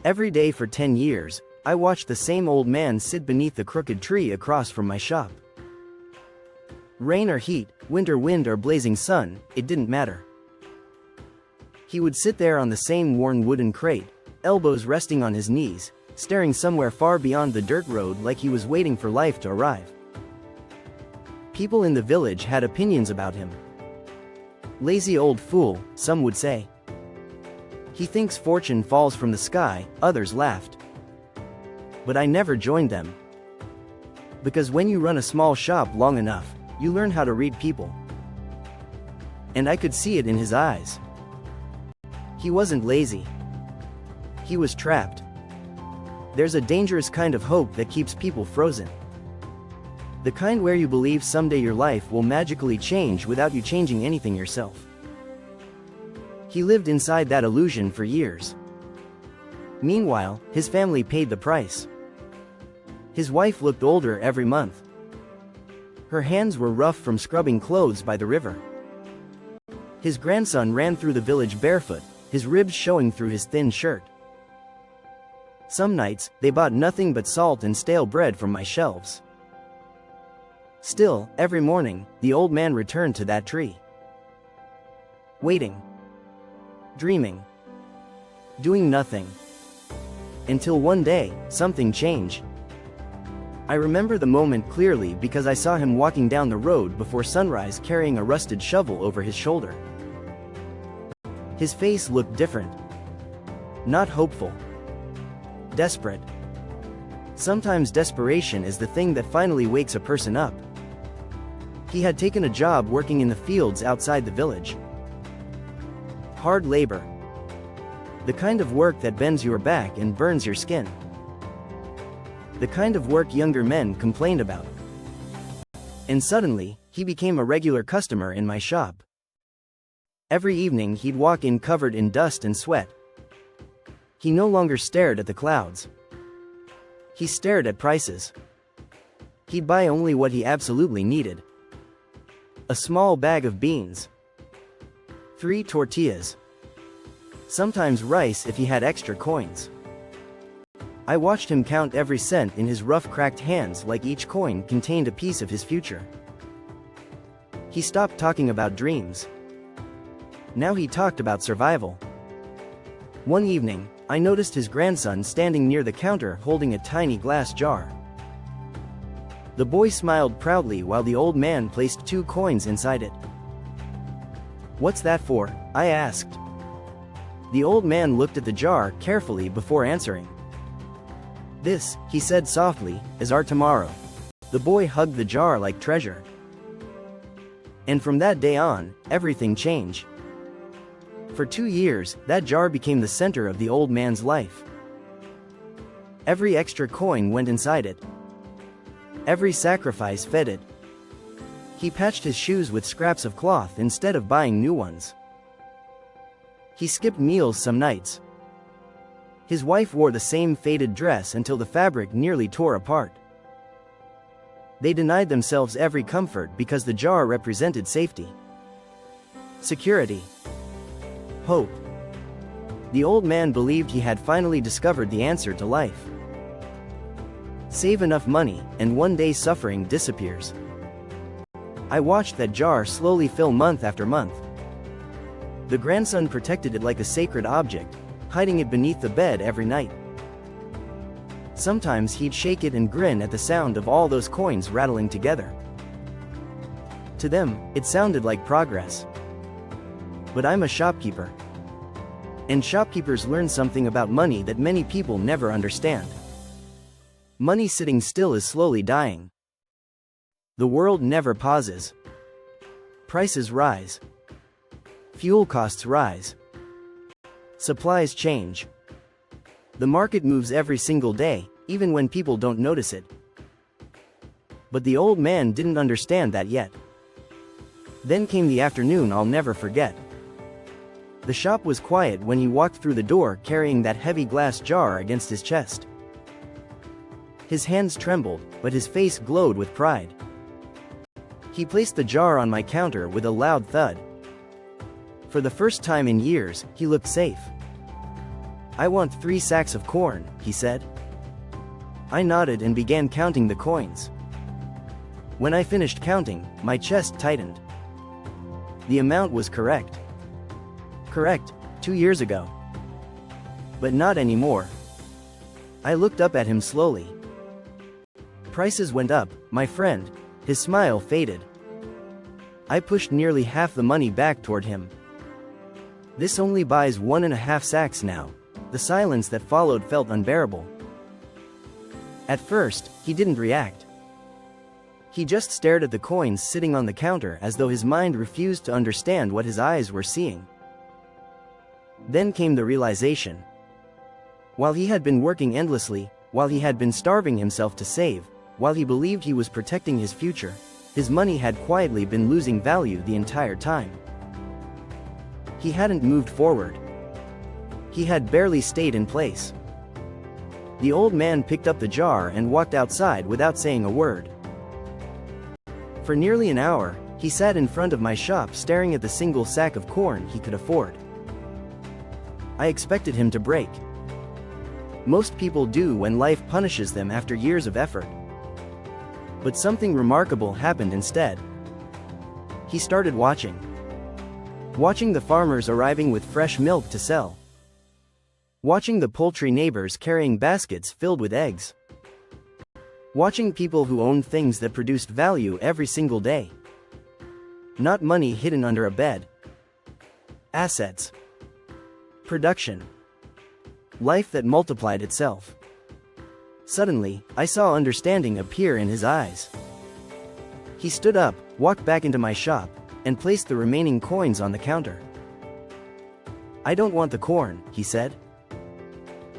Every day for 10 years, I watched the same old man sit beneath the crooked tree across from my shop. Rain or heat, winter wind or blazing sun, it didn't matter. He would sit there on the same worn wooden crate, elbows resting on his knees, staring somewhere far beyond the dirt road like he was waiting for life to arrive. People in the village had opinions about him. Lazy old fool, some would say. He thinks fortune falls from the sky, others laughed. But I never joined them. Because when you run a small shop long enough, you learn how to read people. And I could see it in his eyes. He wasn't lazy. He was trapped. There's a dangerous kind of hope that keeps people frozen. The kind where you believe someday your life will magically change without you changing anything yourself. He lived inside that illusion for years. Meanwhile, his family paid the price. His wife looked older every month. Her hands were rough from scrubbing clothes by the river. His grandson ran through the village barefoot, his ribs showing through his thin shirt. Some nights, they bought nothing but salt and stale bread from my shelves. Still, every morning, the old man returned to that tree. Waiting. Dreaming. Doing nothing. Until one day, something changed. I remember the moment clearly because I saw him walking down the road before sunrise carrying a rusted shovel over his shoulder. His face looked different. Not hopeful. Desperate. Sometimes desperation is the thing that finally wakes a person up. He had taken a job working in the fields outside the village. Hard labor. The kind of work that bends your back and burns your skin. The kind of work younger men complained about. And suddenly, he became a regular customer in my shop. Every evening he'd walk in covered in dust and sweat. He no longer stared at the clouds. He stared at prices. He'd buy only what he absolutely needed. A small bag of beans. 3 tortillas. Sometimes rice if he had extra coins. I watched him count every cent in his rough cracked hands like each coin contained a piece of his future. He stopped talking about dreams. Now he talked about survival. One evening, I noticed his grandson standing near the counter holding a tiny glass jar. The boy smiled proudly while the old man placed 2 coins inside it. "What's that for?" I asked. The old man looked at the jar carefully before answering. "This," he said softly, "is our tomorrow." The boy hugged the jar like treasure. And from that day on, everything changed. For 2 years, that jar became the center of the old man's life. Every extra coin went inside it. Every sacrifice fed it. He patched his shoes with scraps of cloth instead of buying new ones. He skipped meals some nights. His wife wore the same faded dress until the fabric nearly tore apart. They denied themselves every comfort because the jar represented safety. Security. Hope. The old man believed he had finally discovered the answer to life. Save enough money, and one day suffering disappears. I watched that jar slowly fill month after month. The grandson protected it like a sacred object, hiding it beneath the bed every night. Sometimes he'd shake it and grin at the sound of all those coins rattling together. To them, it sounded like progress. But I'm a shopkeeper. And shopkeepers learn something about money that many people never understand. Money sitting still is slowly dying. The world never pauses. Prices rise. Fuel costs rise. Supplies change. The market moves every single day, even when people don't notice it. But the old man didn't understand that yet. Then came the afternoon I'll never forget. The shop was quiet when he walked through the door carrying that heavy glass jar against his chest. His hands trembled, but his face glowed with pride. He placed the jar on my counter with a loud thud. For the first time in years, he looked safe. "I want 3 sacks of corn," he said. I nodded and began counting the coins. When I finished counting, my chest tightened. The amount was correct. Correct, 2 years ago. But not anymore. I looked up at him slowly. Prices went up, my friend. His smile faded. I pushed nearly half the money back toward him. "This only buys 1.5 sacks now." The silence that followed felt unbearable. At first, he didn't react. He just stared at the coins sitting on the counter as though his mind refused to understand what his eyes were seeing. Then came the realization. While he had been working endlessly, while he had been starving himself to save, while he believed he was protecting his future, his money had quietly been losing value the entire time. He hadn't moved forward. He had barely stayed in place. The old man picked up the jar and walked outside without saying a word. For nearly an hour, he sat in front of my shop staring at the single sack of corn he could afford. I expected him to break. Most people do when life punishes them after years of effort. But something remarkable happened instead. He started watching. Watching the farmers arriving with fresh milk to sell. Watching the poultry neighbors carrying baskets filled with eggs. Watching people who owned things that produced value every single day. Not money hidden under a bed. Assets. Production. Life that multiplied itself. Suddenly, I saw understanding appear in his eyes. He stood up, walked back into my shop, and placed the remaining coins on the counter. "I don't want the corn," he said.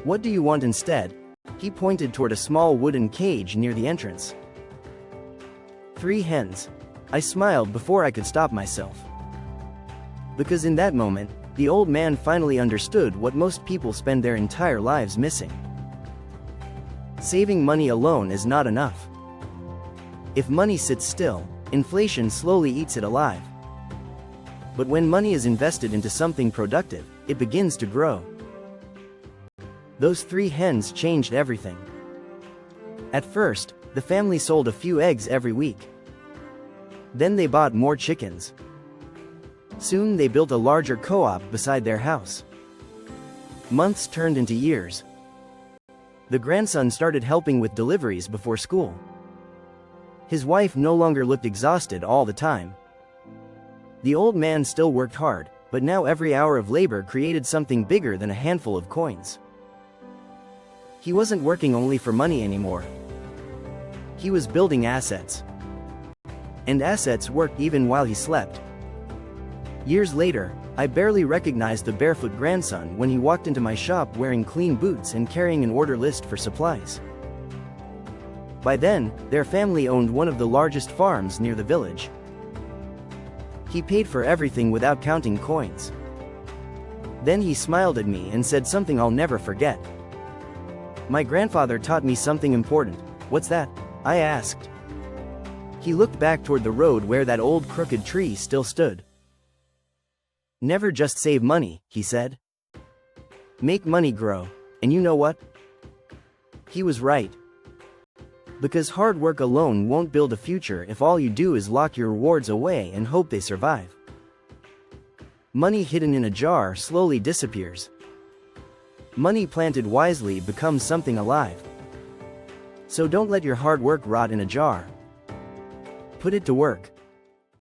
"What do you want instead?" He pointed toward a small wooden cage near the entrance. 3 hens. I smiled before I could stop myself. Because in that moment, the old man finally understood what most people spend their entire lives missing. Saving money alone is not enough. If money sits still, inflation slowly eats it alive. But when money is invested into something productive, it begins to grow. Those 3 hens changed everything. At first, the family sold a few eggs every week. Then they bought more chickens. Soon they built a larger co-op beside their house. Months turned into years. The grandson started helping with deliveries before school. His wife no longer looked exhausted all the time. The old man still worked hard, but now every hour of labor created something bigger than a handful of coins. He wasn't working only for money anymore. He was building assets. And assets worked even while he slept. Years later, I barely recognized the barefoot grandson when he walked into my shop wearing clean boots and carrying an order list for supplies. By then, their family owned one of the largest farms near the village. He paid for everything without counting coins. Then he smiled at me and said something I'll never forget. "My grandfather taught me something important." "What's that?" I asked. He looked back toward the road where that old crooked tree still stood. "Never just save money," he said. "Make money grow. And you know what? He was right. Because hard work alone won't build a future if all you do is lock your rewards away and hope they survive. Money hidden in a jar slowly disappears. Money planted wisely becomes something alive. So don't let your hard work rot in a jar. Put it to work.